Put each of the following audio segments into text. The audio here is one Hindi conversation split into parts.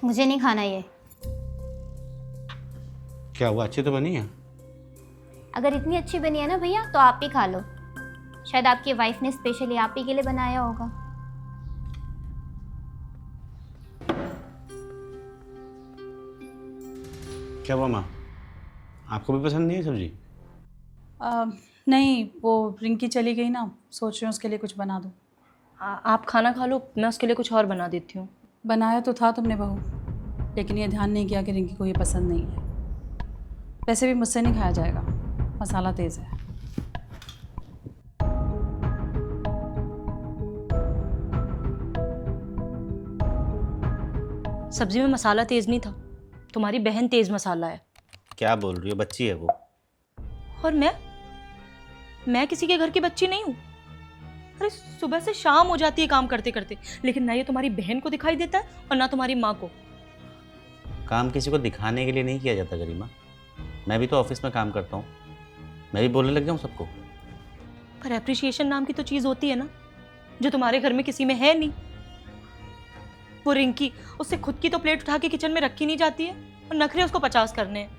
मुझे नहीं खाना ये। क्या हुआ, अच्छी तो बनी है? अगर इतनी अच्छी बनी है ना भैया तो आप ही खा लो। शायद आपकी वाइफ ने स्पेशली आप ही के लिए बनाया होगा। क्या हुआ माँ, आपको भी पसंद नहीं है सब्जी? नहीं, वो रिंकी चली गई ना, सोच रही हूँ उसके लिए कुछ बना दूँ। आप खाना खा लो, मैं उसके लिए कुछ और बना देती हूँ। बनाया तो था तुमने बहू, लेकिन ये ध्यान नहीं किया कि रिंकी को ये पसंद नहीं है। वैसे भी मुझसे नहीं खाया जाएगा, मसाला तेज़ है। सब्जी में मसाला तेज़ नहीं था, तुम्हारी बहन तेज़ मसाला है। क्या बोल रही हो, बच्ची है वो। और मैं किसी के घर की बच्ची नहीं हूँ। अरे सुबह से शाम हो जाती है काम करते करते, लेकिन ना ये तुम्हारी बहन को दिखाई देता है और ना तुम्हारी माँ को। काम किसी को दिखाने के लिए नहीं किया जाता गरिमा। मैं भी तो ऑफिस में काम करता हूँ, मैं भी बोलने लग जाऊँ सबको? पर एप्रिसिएशन नाम की तो चीज़ होती है ना, जो तुम्हारे घर में किसी में है नहीं। वो रिंकी, उससे खुद की तो प्लेट उठा के किचन में रखी नहीं जाती है और नखरे उसको 50 करने हैं।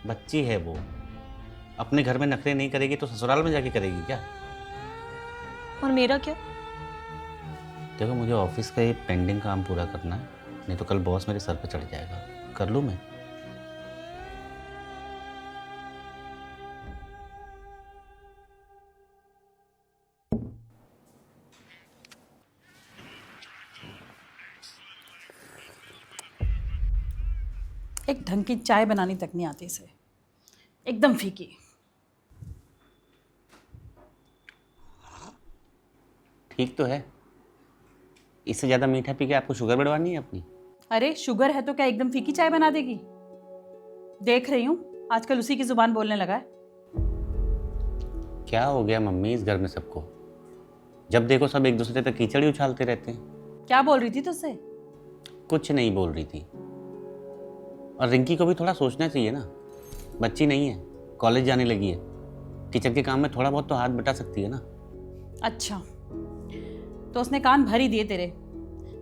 बच्ची है वो, अपने घर में नखरे नहीं करेगी तो ससुराल में जाके करेगी क्या? और मेरा क्या? देखो, मुझे ऑफिस का ये पेंडिंग काम पूरा करना है, नहीं तो कल बॉस मेरे सर पे चढ़ जाएगा। कर लूँ मैं? एक ढंग की चाय बनानी तक नहीं आती इसे, एकदम फीकी। ठीक तो है, इससे ज़्यादा मीठा पी के आपको शुगर बढ़वानी है अपनी? अरे शुगर है तो क्या एकदम फीकी चाय बना देगी? देख रही हूँ आजकल उसी की जुबान बोलने लगा है। क्या हो गया मम्मी इस घर में सबको? जब देखो सब एक दूसरे पे कीचड़ ही उछालते रहते हैं। क्या बोल रही थी तुझसे? कुछ नहीं बोल रही थी। और रिंकी को भी थोड़ा सोचना चाहिए ना, बच्ची नहीं है, कॉलेज जाने लगी है, किचन के काम में थोड़ा बहुत तो हाथ बटा सकती है ना। अच्छा, तो उसने कान भर ही दिए तेरे।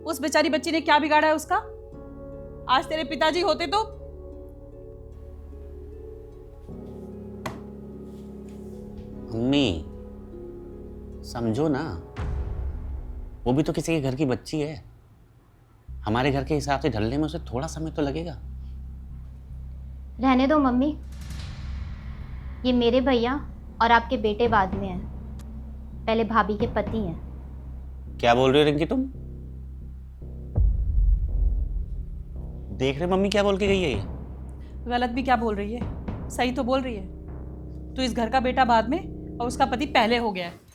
उस बेचारी बच्ची ने क्या बिगाड़ा है उसका? आज तेरे पिताजी होते तो। मम्मी समझो ना, वो भी तो किसी के घर की बच्ची है। हमारे घर के हिसाब से ढलने में उसे थोड़ा समय तो लगेगा। रहने दो मम्मी, ये मेरे भैया और आपके बेटे बाद में हैं, पहले भाभी के पति हैं। क्या बोल रही हो रिंकी तुम? देख रहे मम्मी क्या बोल के गई है ये? गलत भी क्या बोल रही है, सही तो बोल रही है। तू इस घर का बेटा बाद में और उसका पति पहले हो गया है।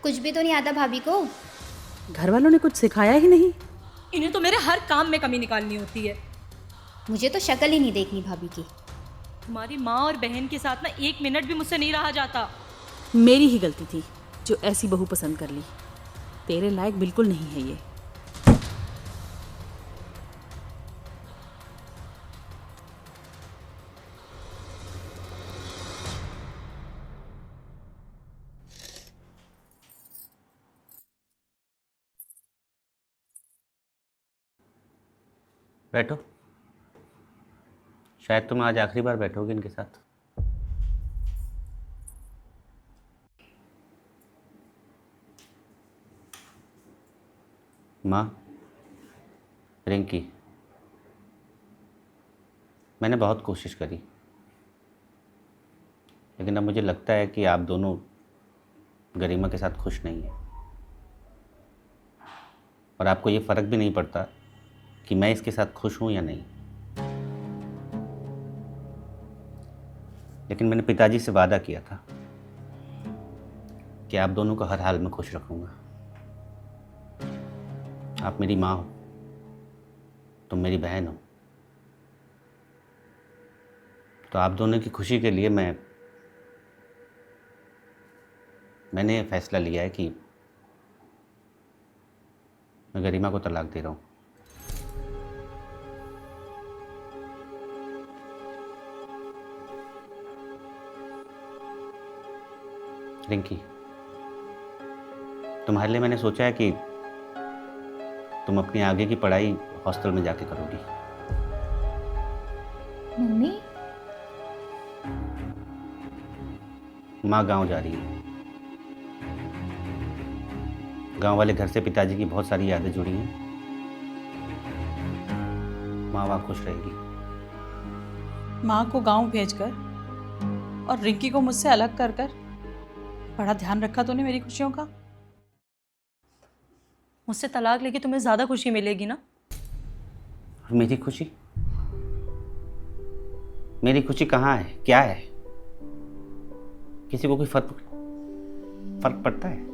कुछ भी तो नहीं आता भाभी को। घर वालों ने कुछ सिखाया ही नहीं। इन्हें तो मेरे हर काम में कमी निकालनी होती है। मुझे तो शक्ल ही नहीं देखनी भाभी की। तुम्हारी माँ और बहन के साथ ना 1 मिनट भी मुझसे नहीं रहा जाता। मेरी ही गलती थी जो ऐसी बहू पसंद कर ली। तेरे लायक बिल्कुल नहीं है ये। बैठो, शायद तुम आज आखिरी बार बैठोगे इनके साथ। माँ, रिंकी, मैंने बहुत कोशिश करी, लेकिन अब मुझे लगता है कि आप दोनों गरिमा के साथ खुश नहीं हैं। और आपको ये फ़र्क भी नहीं पड़ता कि मैं इसके साथ खुश हूँ या नहीं। लेकिन मैंने पिताजी से वादा किया था कि आप दोनों को हर हाल में खुश रखूँगा। आप मेरी माँ हो, तुम मेरी बहन हो, तो आप दोनों की खुशी के लिए मैं मैंने फैसला लिया है कि मैं गरिमा को तलाक दे रहा हूँ। रिंकी, तुम्हारे लिए मैंने सोचा है कि तुम अपनी आगे की पढ़ाई हॉस्टल में जाके करोगी। मम्मी, माँ गांव जा रही है। गांव वाले घर से पिताजी की बहुत सारी यादें जुड़ी हैं। माँ वहाँ खुश रहेगी। माँ को गांव भेजकर और रिंकी को मुझसे अलग कर कर बड़ा ध्यान रखा तूने मेरी खुशियों का। मुझसे तलाक लेके तुम्हें ज़्यादा खुशी मिलेगी ना। और मेरी खुशी? मेरी खुशी कहाँ है, क्या है? किसी को कोई फर्क पड़ता है?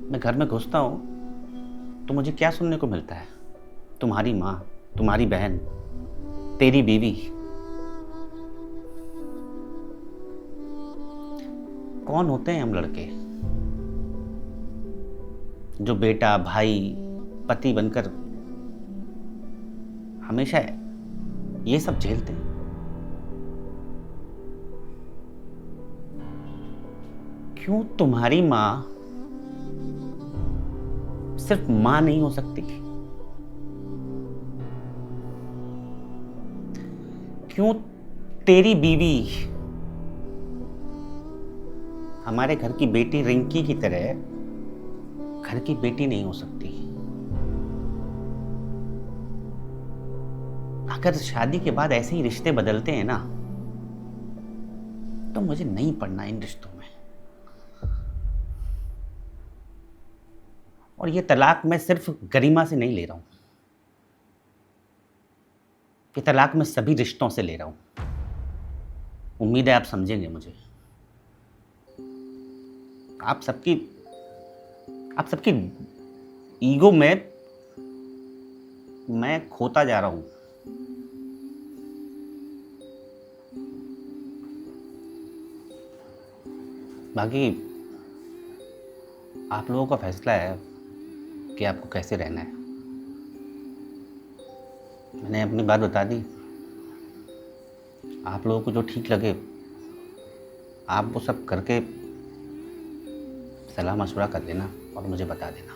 मैं घर में घुसता हूँ तो मुझे क्या सुनने को मिलता है? तुम्हारी माँ, तुम्हारी बहन, तेरी बीवी। कौन होते हैं हम लड़के जो बेटा, भाई, पति बनकर हमेशा ये सब झेलते हैं? क्यों तुम्हारी माँ सिर्फ माँ नहीं हो सकती? क्यों तेरी बीवी हमारे घर की बेटी रिंकी की तरह घर की बेटी नहीं हो सकती? अगर शादी के बाद ऐसे ही रिश्ते बदलते हैं ना, तो मुझे नहीं पड़ना इन रिश्तों में। और ये तलाक मैं सिर्फ गरिमा से नहीं ले रहा हूं, ये तलाक मैं सभी रिश्तों से ले रहा हूं। उम्मीद है आप समझेंगे मुझे। आप सबकी ईगो में मैं खोता जा रहा हूं। बाकी आप लोगों का फैसला है कि आपको कैसे रहना है। मैंने अपनी बात बता दी। आप लोगों को जो ठीक लगे आप वो सब करके सलाह मशवरा कर लेना और मुझे बता देना।